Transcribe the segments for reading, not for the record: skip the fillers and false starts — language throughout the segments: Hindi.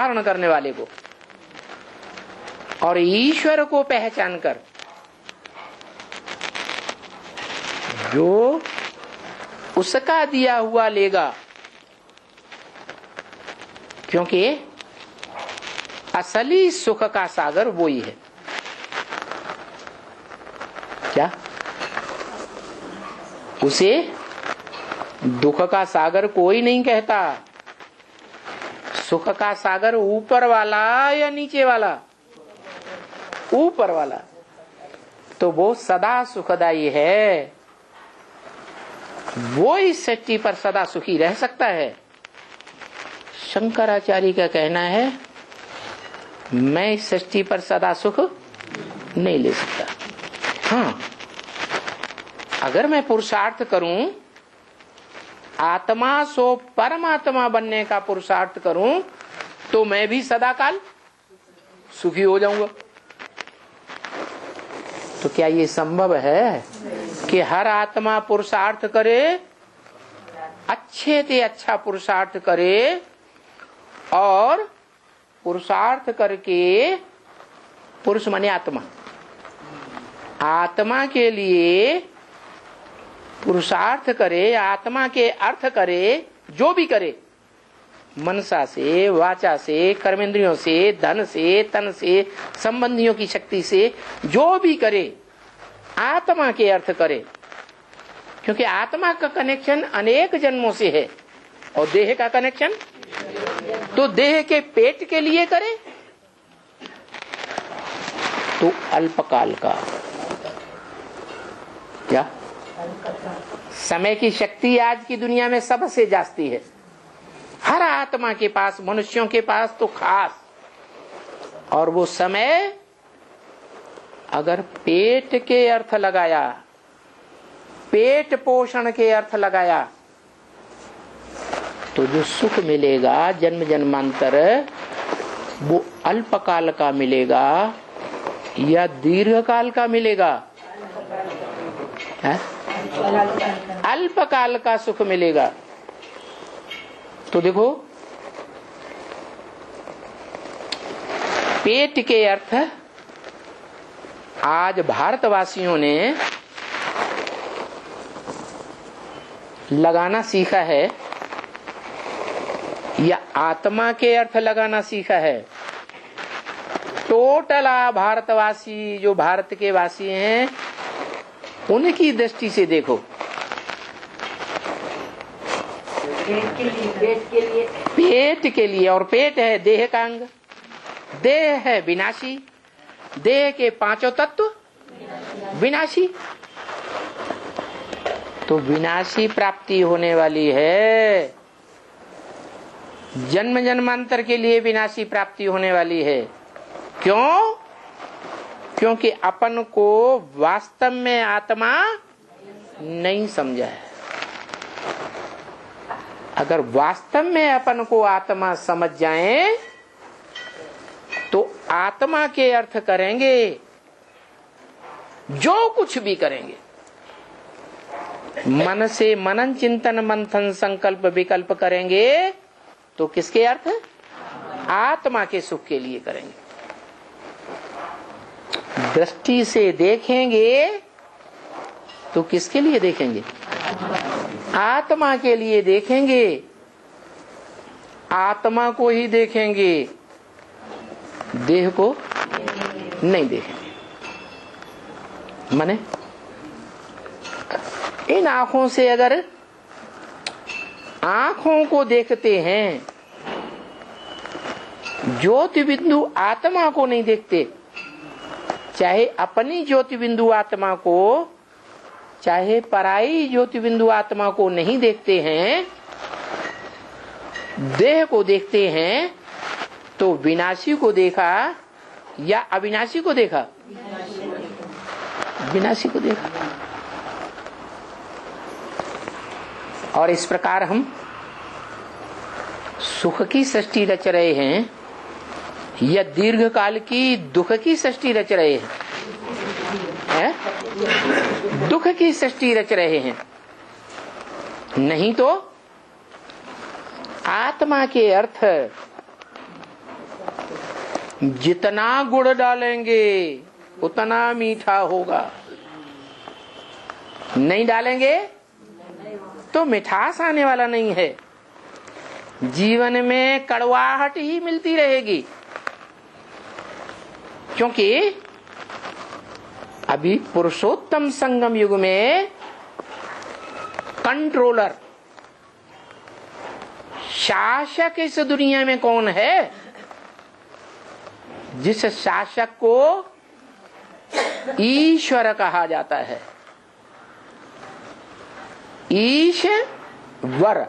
धारण करने वाले को, और ईश्वर को पहचान कर जो उसका दिया हुआ लेगा, क्योंकि असली सुख का सागर वो ही है। क्या उसे दुख का सागर कोई नहीं कहता। सुख का सागर ऊपर वाला या नीचे वाला? ऊपर वाला। तो वो सदा सुखदाई है, वो इस सृष्टि पर सदा सुखी रह सकता है। शंकराचार्य का कहना है मैं इस सृष्टि पर सदा सुख नहीं ले सकता। हाँ, अगर मैं पुरुषार्थ करूं, आत्मा सो परमात्मा बनने का पुरुषार्थ करूं, तो मैं भी सदा काल सुखी हो जाऊंगा। तो क्या ये संभव है कि हर आत्मा पुरुषार्थ करे, अच्छे से अच्छा पुरुषार्थ करे, और पुरुषार्थ करके, पुरुष माने आत्मा, आत्मा के लिए पुरुषार्थ करे, आत्मा के अर्थ करे, जो भी करे, मनसा से, वाचा से, कर्मेंद्रियों से, धन से, तन से, संबंधियों की शक्ति से, जो भी करे आत्मा के अर्थ करे। क्योंकि आत्मा का कनेक्शन अनेक जन्मों से है, और देह का कनेक्शन तो देह के पेट के लिए करे तो अल्पकाल का। क्या समय की शक्ति आज की दुनिया में सबसे जास्ती है, हर आत्मा के पास, मनुष्यों के पास तो खास। और वो समय अगर पेट के अर्थ लगाया, पेट पोषण के अर्थ लगाया, तो जो सुख मिलेगा जन्म जन्मांतर, वो अल्पकाल का मिलेगा या दीर्घकाल का मिलेगा? अल्पकाल का सुख मिलेगा। तो देखो, पेट के अर्थ आज भारतवासियों ने लगाना सीखा है, या आत्मा के अर्थ लगाना सीखा है? टोटल भारतवासी, जो भारत के वासी हैं, उनकी दृष्टि से देखो। पेट के लिए, और पेट है देह का अंग, देह है विनाशी, देह के पांचों तत्व विनाशी, तो विनाशी प्राप्ति होने वाली है, जन्म जन्मांतर के लिए विनाशी प्राप्ति होने वाली है। क्यों? क्योंकि अपन को वास्तव में आत्मा नहीं समझा है। अगर वास्तव में अपन को आत्मा समझ जाए तो आत्मा के अर्थ करेंगे, जो कुछ भी करेंगे, मन से मनन चिंतन मंथन संकल्प विकल्प करेंगे, तो किसके अर्थ? आत्मा के सुख के लिए करेंगे। दृष्टि से देखेंगे तो किसके लिए देखेंगे? आत्मा के लिए देखेंगे, आत्मा को ही देखेंगे, देह को नहीं देखेंगे। माने इन आंखों से अगर आंखों को देखते हैं, ज्योति बिंदु आत्मा को नहीं देखते, चाहे अपनी ज्योति बिंदु आत्मा को, चाहे पराई ज्योति बिंदु आत्मा को नहीं देखते हैं, देह को देखते हैं, तो विनाशी को देखा या अविनाशी को देखा? विनाशी को देखा। और इस प्रकार हम सुख की सृष्टि रच रहे हैं या दीर्घ काल की दुख की सृष्टि रच रहे हैं? दुख की सृष्टि रच रहे हैं। नहीं तो आत्मा के अर्थ जितना गुड़ डालेंगे उतना मीठा होगा, नहीं डालेंगे तो मिठास आने वाला नहीं है। जीवन में कड़वाहट ही मिलती रहेगी, क्योंकि अभी पुरुषोत्तम संगम युग में कंट्रोलर, शासक इस दुनिया में कौन है? जिस शासक को ईश्वर कहा जाता है। ईश्वर,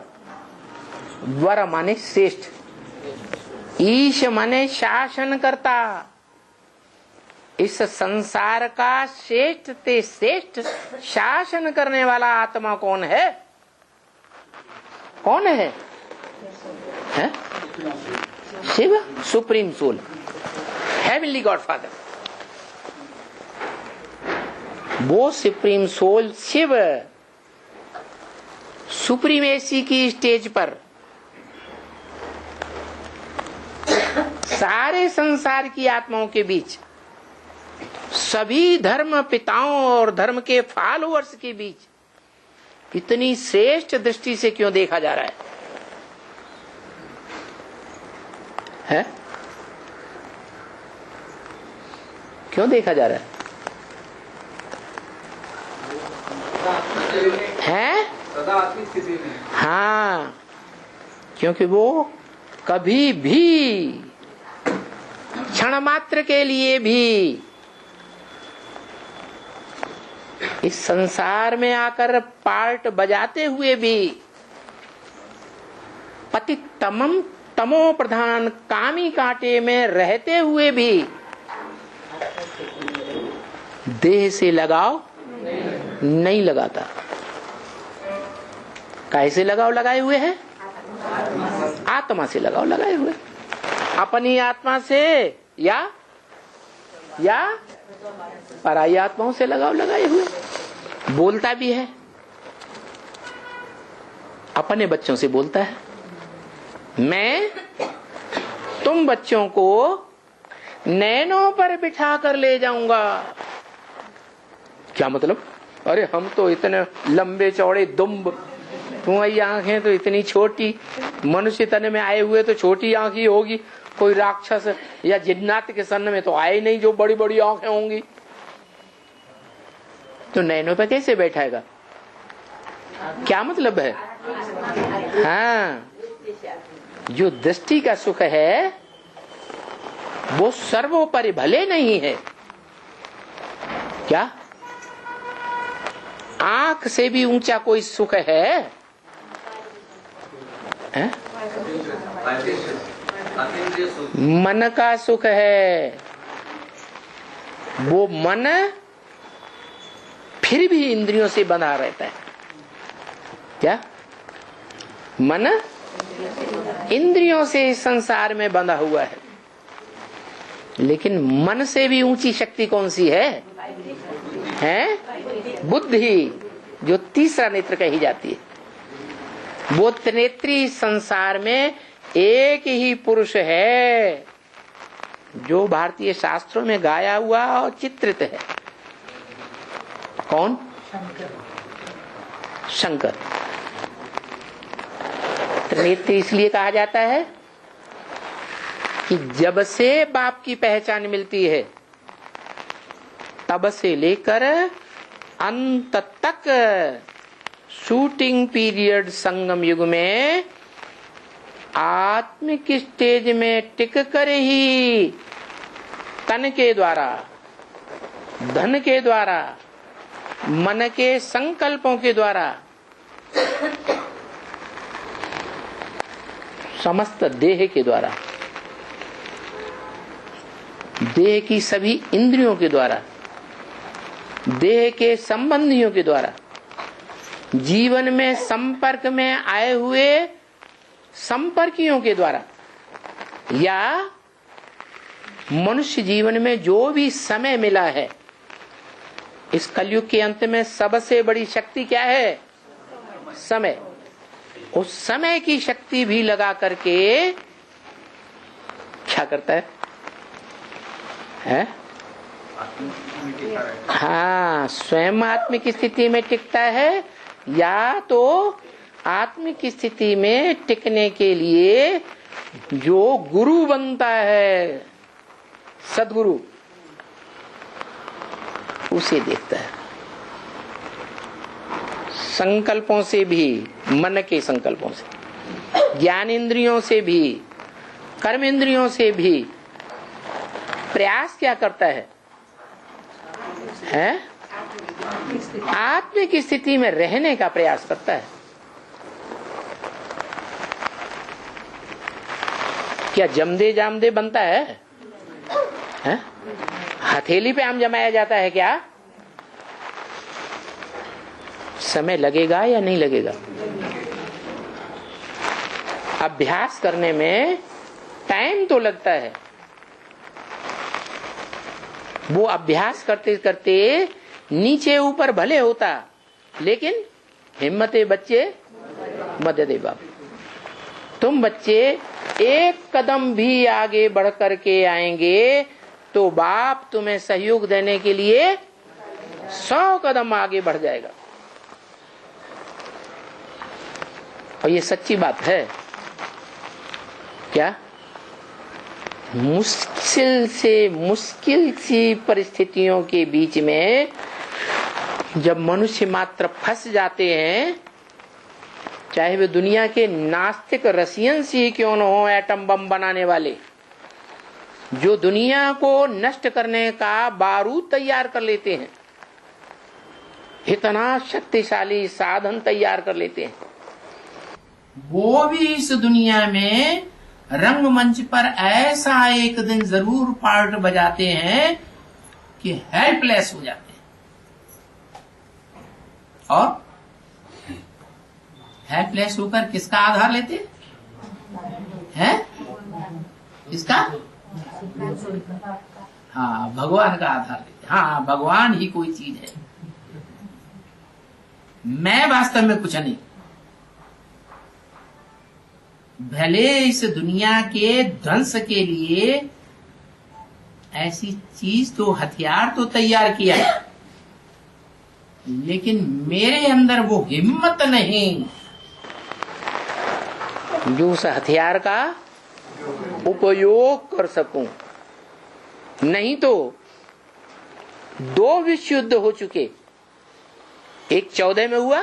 वर माने श्रेष्ठ, ईश माने शासन करता। इस संसार का श्रेष्ठ ते श्रेष्ठ शासन करने वाला आत्मा कौन है? कौन है? Shiv, supreme soul, heavenly God Father. वो सुप्रीम सोल शिव सुप्रीमेसी की स्टेज पर सारे संसार की आत्माओं के बीच, सभी धर्म पिताओं और धर्म के फॉलोअर्स के बीच इतनी श्रेष्ठ दृष्टि से क्यों देखा जा रहा है? क्यों देखा जा रहा है? हाँ, क्योंकि वो कभी भी क्षण मात्र के लिए भी इस संसार में आकर पार्ट बजाते हुए भी पतितमम तमो प्रधान कामी कांटे में रहते हुए भी देह से लगाव नहीं लगाता। कैसे लगाव लगाए हुए हैं? आत्मा से लगाव लगाए हुए, अपनी आत्मा से या पराई आत्माओं से लगाव लगाए हुए। बोलता भी है, अपने बच्चों से बोलता है, मैं तुम बच्चों को नैनों पर बिठा कर ले जाऊंगा। क्या मतलब? अरे हम तो इतने लंबे चौड़े दुम्ब, तुम्हारी आंखें तो इतनी छोटी, मनुष्य तन में आए हुए तो छोटी आंख ही होगी, कोई राक्षस या जिन्नात के सन में तो आए नहीं जो बड़ी बड़ी आंखें होंगी, तो नैनों पे कैसे बैठाएगा? क्या मतलब है? हाँ, जो दृष्टि का सुख है वो सर्वोपरि भले नहीं है। क्या आंख से भी ऊंचा कोई सुख है? मन का सुख है। वो मन फिर भी इंद्रियों से बंधा रहता है। क्या? मन इंद्रियों से इस संसार में बंधा हुआ है, लेकिन मन से भी ऊंची शक्ति कौन सी है? बुद्धि, जो तीसरा नेत्र कही जाती है। वो त्रिनेत्री संसार में एक ही पुरुष है जो भारतीय शास्त्रों में गाया हुआ और चित्रित है। कौन? शंकर। त्रिनेत्री इसलिए कहा जाता है कि जब से बाप की पहचान मिलती है तब से लेकर अंत तक शूटिंग पीरियड संगम युग में आत्मिक स्टेज में टिक कर ही तन के द्वारा, धन के द्वारा, मन के संकल्पों के द्वारा समस्त देह के द्वारा, देह की सभी इंद्रियों के द्वारा, देह के संबंधियों के द्वारा, जीवन में संपर्क में आए हुए संपर्कियों के द्वारा, या मनुष्य जीवन में जो भी समय मिला है, इस कलयुग के अंत में सबसे बड़ी शक्ति क्या है? समय। उस समय की शक्ति भी लगा करके क्या करता है? है? हाँ, स्वयं आत्मिक स्थिति में टिकता है, या तो आत्मिक स्थिति में टिकने के लिए जो गुरु बनता है, सदगुरु, उसे देखता है। संकल्पों से भी, मन के संकल्पों से, ज्ञानेंद्रियों से भी, कर्मेंद्रियों से भी प्रयास क्या करता है? आत्मिक स्थिति में रहने का प्रयास करता है। क्या जमदे जामदे बनता है? हथेली पे आम जमाया जाता है क्या? समय लगेगा या नहीं लगेगा? अभ्यास करने में टाइम तो लगता है। वो अभ्यास करते करते नीचे ऊपर भले होता, लेकिन हिम्मते बच्चे मददे बाप। तुम बच्चे एक कदम भी आगे बढ़ करके आएंगे तो बाप तुम्हें सहयोग देने के लिए 100 कदम आगे बढ़ जाएगा। और ये सच्ची बात है क्या? मुश्किल से मुश्किल सी परिस्थितियों के बीच में जब मनुष्य मात्र फंस जाते हैं, चाहे वे दुनिया के नास्तिक रसियन से ही क्यों न हो, एटम बम बनाने वाले, जो दुनिया को नष्ट करने का बारूद तैयार कर लेते हैं, इतना शक्तिशाली साधन तैयार कर लेते हैं, वो भी इस दुनिया में रंगमंच पर ऐसा एक दिन जरूर पार्ट बजाते हैं कि हेल्पलेस हो जाते हैं। और हेल्पलेस होकर किसका आधार लेते हैं? किसका? हाँ, भगवान का आधार लेते। हाँ, भगवान ही कोई चीज है, मैं वास्तव में कुछ नहीं। भले इस दुनिया के ध्वंस के लिए ऐसी चीज तो, हथियार तो तैयार किया है, लेकिन मेरे अंदर वो हिम्मत नहीं जो उस हथियार का उपयोग कर सकूं। नहीं तो 2 विश्व युद्ध हो चुके, एक 14 में हुआ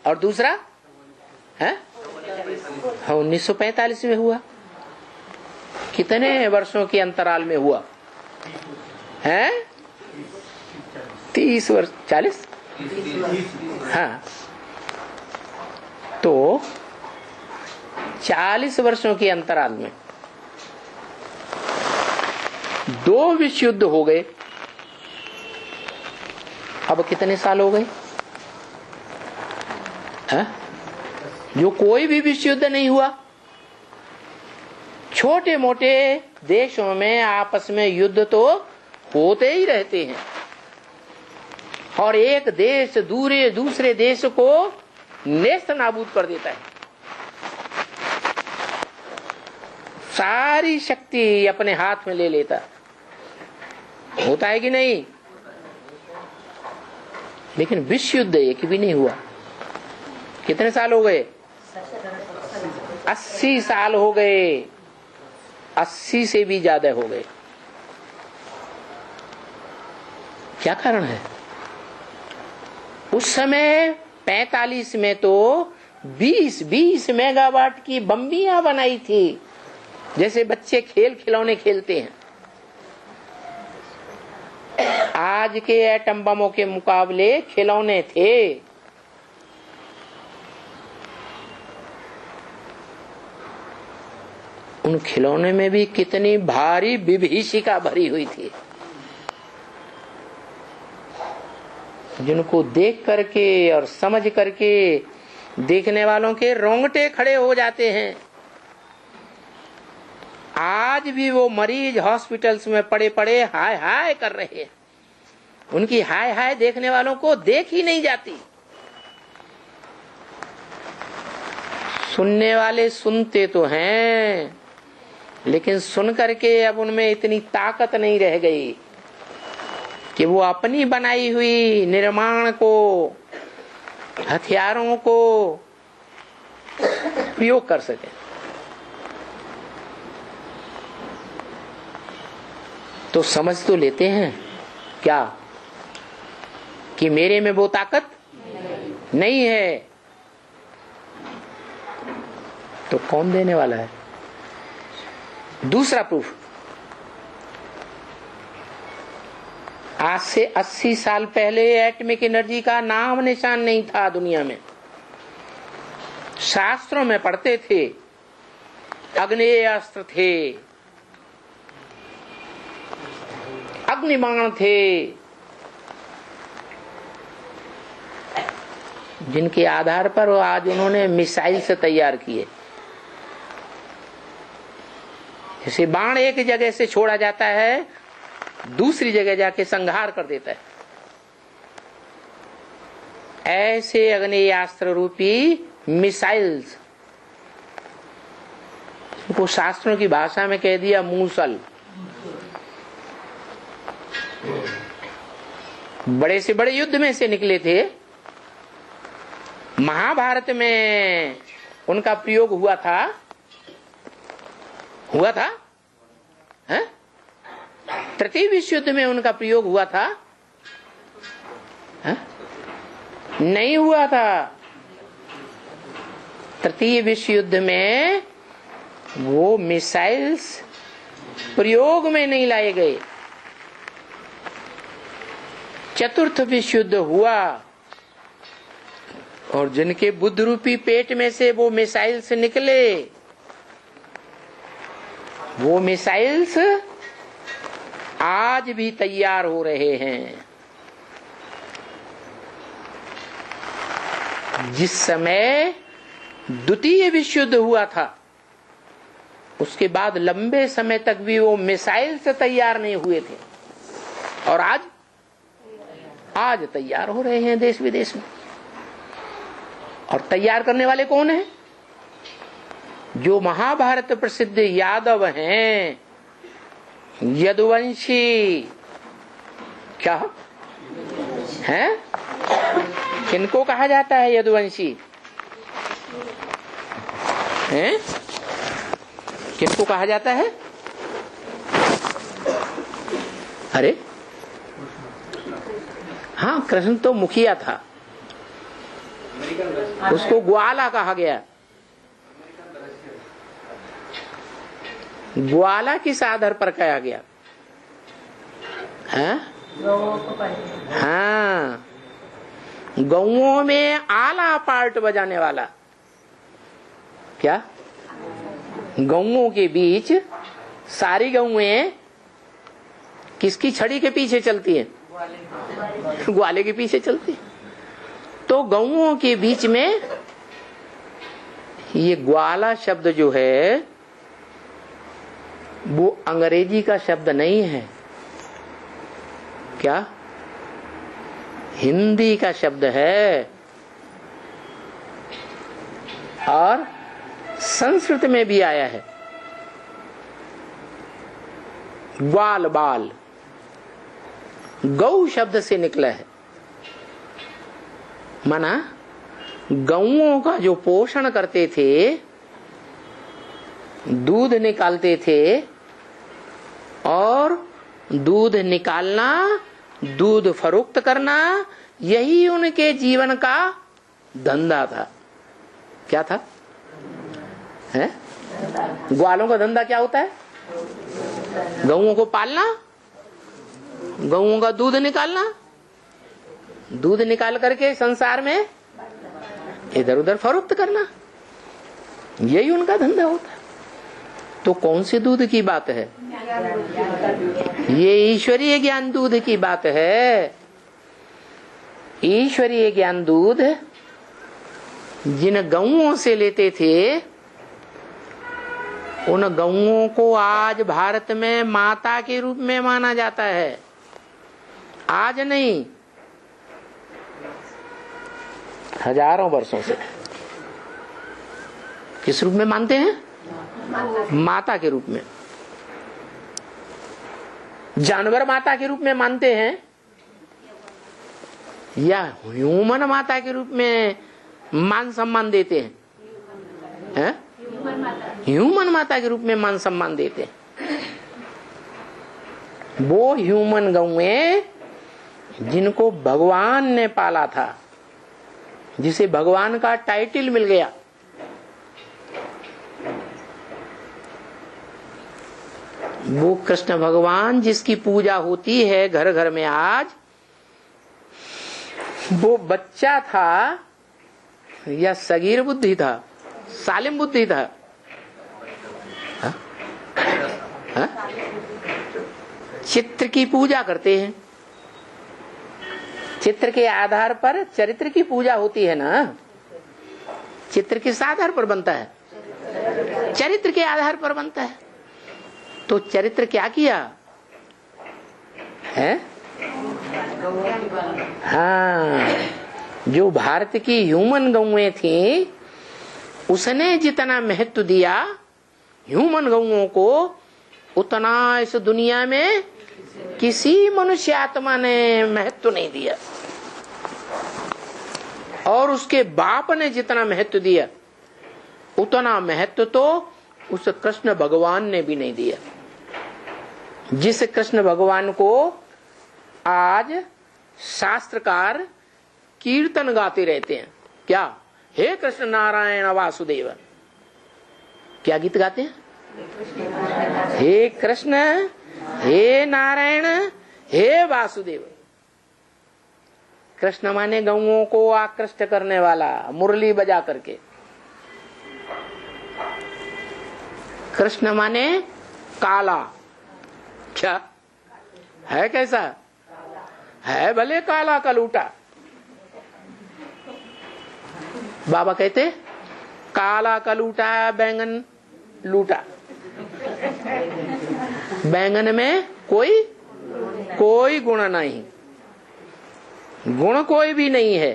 और दूसरा है 1945 में हुआ। कितने वर्षों के अंतराल में हुआ है? 30 वर्ष, 40। हाँ, तो 40 वर्षों के अंतराल में 2 विश्व युद्ध हो गए। अब कितने साल हो गए? जो कोई भी विश्व युद्ध नहीं हुआ। छोटे मोटे देशों में आपस में युद्ध तो होते ही रहते हैं, और एक देश दूसरे देश को नेस्त नाबूद कर देता है, सारी शक्ति अपने हाथ में ले लेता। होता है कि नहीं? लेकिन विश्व युद्ध एक भी नहीं हुआ। कितने साल हो गए? 80 साल हो गए, 80 से भी ज्यादा हो गए। क्या कारण है? उस समय 45 में तो 20 मेगावाट की बम्बियां बनाई थी, जैसे बच्चे खेल खिलौने खेलते हैं। आज के एटम बमों के मुकाबले खिलौने थे। उन खिलौने में भी कितनी भारी विभीषिका भरी हुई थी, जिनको देख करके और समझ करके देखने वालों के रोंगटे खड़े हो जाते हैं। आज भी वो मरीज हॉस्पिटल्स में पड़े पड़े हाय हाय कर रहे हैं। उनकी हाय हाय देखने वालों को देख ही नहीं जाती। सुनने वाले सुनते तो हैं, लेकिन सुन करके अब उनमें इतनी ताकत नहीं रह गई कि वो अपनी बनाई हुई निर्माण को, हथियारों को प्रयोग कर सके। तो समझ तो लेते हैं क्या कि मेरे में वो ताकत नहीं है, तो कौन देने वाला है? दूसरा प्रूफ, आज से 80 साल पहले एटॉमिक एनर्जी का नाम निशान नहीं था दुनिया में। शास्त्रों में पढ़ते थे, अग्नेय अस्त्र थे, अग्निबाण थे, जिनके आधार पर आज उन्होंने मिसाइल से तैयार किए। जैसे बाण एक जगह से छोड़ा जाता है, दूसरी जगह जाके संहार कर देता है, ऐसे अग्नेयास्त्र रूपी मिसाइल्स को शास्त्रों की भाषा में कह दिया मूसल। बड़े से बड़े युद्ध में से निकले थे। महाभारत में उनका प्रयोग हुआ था हैं? तृतीय विश्व युद्ध में उनका प्रयोग हुआ था? हैं? नहीं हुआ था। तृतीय विश्व युद्ध में वो मिसाइल्स प्रयोग में नहीं लाए गए। चतुर्थ विश्व युद्ध हुआ और जिनके बुद्ध रूपी पेट में से वो मिसाइल्स निकले, वो मिसाइल्स आज भी तैयार हो रहे हैं। जिस समय द्वितीय विश्व युद्ध हुआ था, उसके बाद लंबे समय तक भी वो मिसाइल से तैयार नहीं हुए थे, और आज तैयार हो रहे हैं देश विदेश में। और तैयार करने वाले कौन हैं? जो महाभारत प्रसिद्ध यादव हैं, यदुवंशी। क्या है? किनको कहा जाता है यदुवंशी? हैं? किसको कहा जाता है? अरे हाँ, कृष्ण तो मुखिया था, उसको ग्वाला कहा गया। ग्वाला किस आधार पर कहा गया? हाँ, गौओं में आला पार्ट बजाने वाला। क्या? गौओं के बीच सारी गौएं किसकी छड़ी के पीछे चलती हैं? ग्वाले के पीछे चलती। तो गौओं के बीच में ये ग्वाला शब्द जो है वो अंग्रेजी का शब्द नहीं है। क्या? हिंदी का शब्द है, और संस्कृत में भी आया है। ग्वाल बाल गौ शब्द से निकला है। माना गौओं का जो पोषण करते थे, दूध निकालते थे, और दूध निकालना, दूध फरोख्त करना, यही उनके जीवन का धंधा था। क्या था? है? ग्वालों का धंधा क्या होता है? गौओं को पालना, गौओं का दूध निकालना, दूध निकाल करके संसार में इधर उधर फरोख्त करना, यही उनका धंधा होता है। तो कौन से दूध की बात है? ये ईश्वरीय ज्ञान दूध की बात है। ईश्वरीय ज्ञान दूध जिन गौओं से लेते थे, उन गौओं को आज भारत में माता के रूप में माना जाता है। आज नहीं, हजारों वर्षों से। किस रूप में मानते हैं? माता के रूप में। जानवर माता के रूप में मानते हैं या ह्यूमन माता के रूप में मान सम्मान देते हैं? ह्यूमन माता के रूप में मान सम्मान देते हैं। वो ह्यूमन गौएं जिनको भगवान ने पाला था, जिसे भगवान का टाइटल मिल गया, वो कृष्ण भगवान जिसकी पूजा होती है घर घर में आज, वो बच्चा था या सगीर बुद्धि था, सालिम बुद्धि था? हा? हा? चित्र की पूजा करते हैं, चित्र के आधार पर चरित्र की पूजा होती है ना। चित्र किस आधार पर बनता है? चरित्र के आधार पर बनता है। तो चरित्र क्या किया है? हाँ, जो भारत की ह्यूमन गौएं थी उसने जितना महत्व दिया ह्यूमन गौओं को, उतना इस दुनिया में किसी मनुष्य आत्मा ने महत्व नहीं दिया। और उसके बाप ने जितना महत्व दिया उतना महत्व तो उस कृष्ण भगवान ने भी नहीं दिया। जिस कृष्ण भगवान को आज शास्त्रकार कीर्तन गाते रहते हैं, क्या? हे कृष्ण नारायण वासुदेव। क्या गीत गाते हैं? हे कृष्ण, हे नारायण, हे वासुदेव। कृष्ण माने गौओं को आकृष्ट करने वाला, मुरली बजा करके। कृष्ण माने काला। क्या है? कैसा है? भले काला कलूटा। बाबा कहते काला कलूटा बैंगन लूटा। बैंगन में कोई गुण नहीं, गुण कोई भी नहीं है,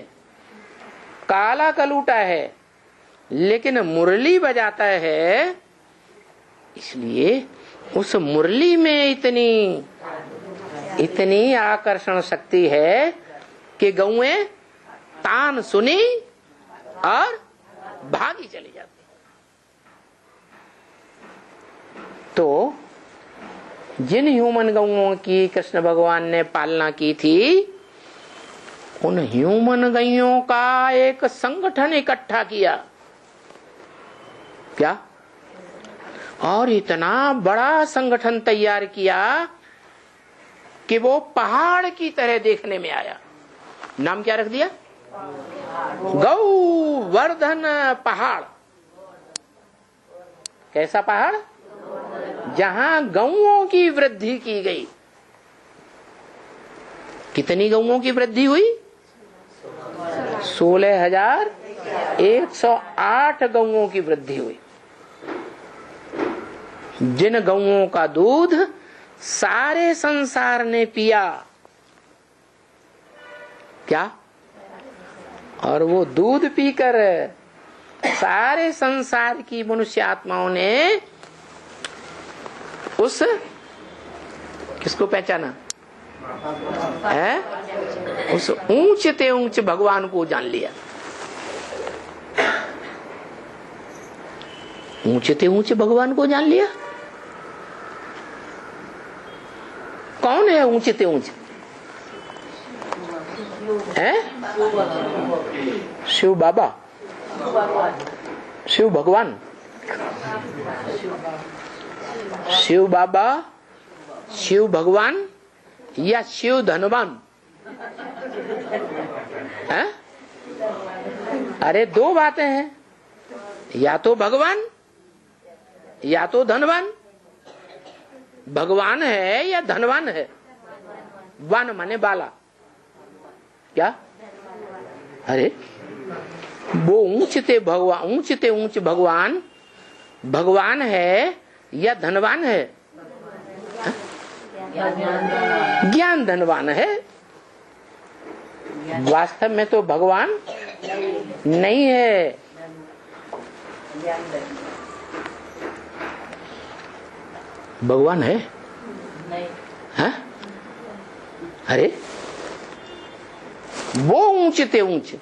काला कलूटा है, लेकिन मुरली बजाता है। इसलिए उस मुरली में इतनी आकर्षण शक्ति है कि गौएं तान सुनी और भागी चली जाती। तो जिन ह्यूमन गौओं की कृष्ण भगवान ने पालना की थी, उन ह्यूमन गैयों का एक संगठन इकट्ठा किया। क्या? और इतना बड़ा संगठन तैयार किया कि वो पहाड़ की तरह देखने में आया। नाम क्या रख दिया? गौवर्धन पहाड़। कैसा पहाड़? जहां गौओं की वृद्धि की गई। कितनी गौओं की वृद्धि हुई? 16,108 गौओं की वृद्धि हुई। जिन गौओं का दूध सारे संसार ने पिया। क्या? और वो दूध पीकर सारे संसार की मनुष्य आत्माओं ने उस किसको पहचाना है? उस ऊंचते ऊंच भगवान को जान लिया। ऊंचते ऊंचे भगवान को जान लिया। कौन है ऊंचते ऊंच? है शिव बाबा, शिव भगवान, शिव बाबा, शिव भगवान या शिव धनवान? है? अरे दो बातें हैं, या तो भगवान या तो धनवान। भगवान है या धनवान है? वन माने बाला। क्या? अरे वो ऊंचते ऊंच भगवान भगवान है या धनवान है? ज्ञान धनवान है। वास्तव में तो भगवान नहीं है। भगवान है? नहीं। हाँ? अरे वो ऊंचते ऊंच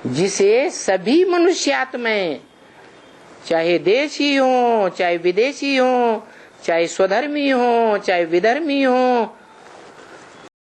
जिसे सभी मनुष्यात्माएं, चाहे देशी हो, चाहे विदेशी हो, चाहे स्वधर्मी हो, चाहे विधर्मी हो,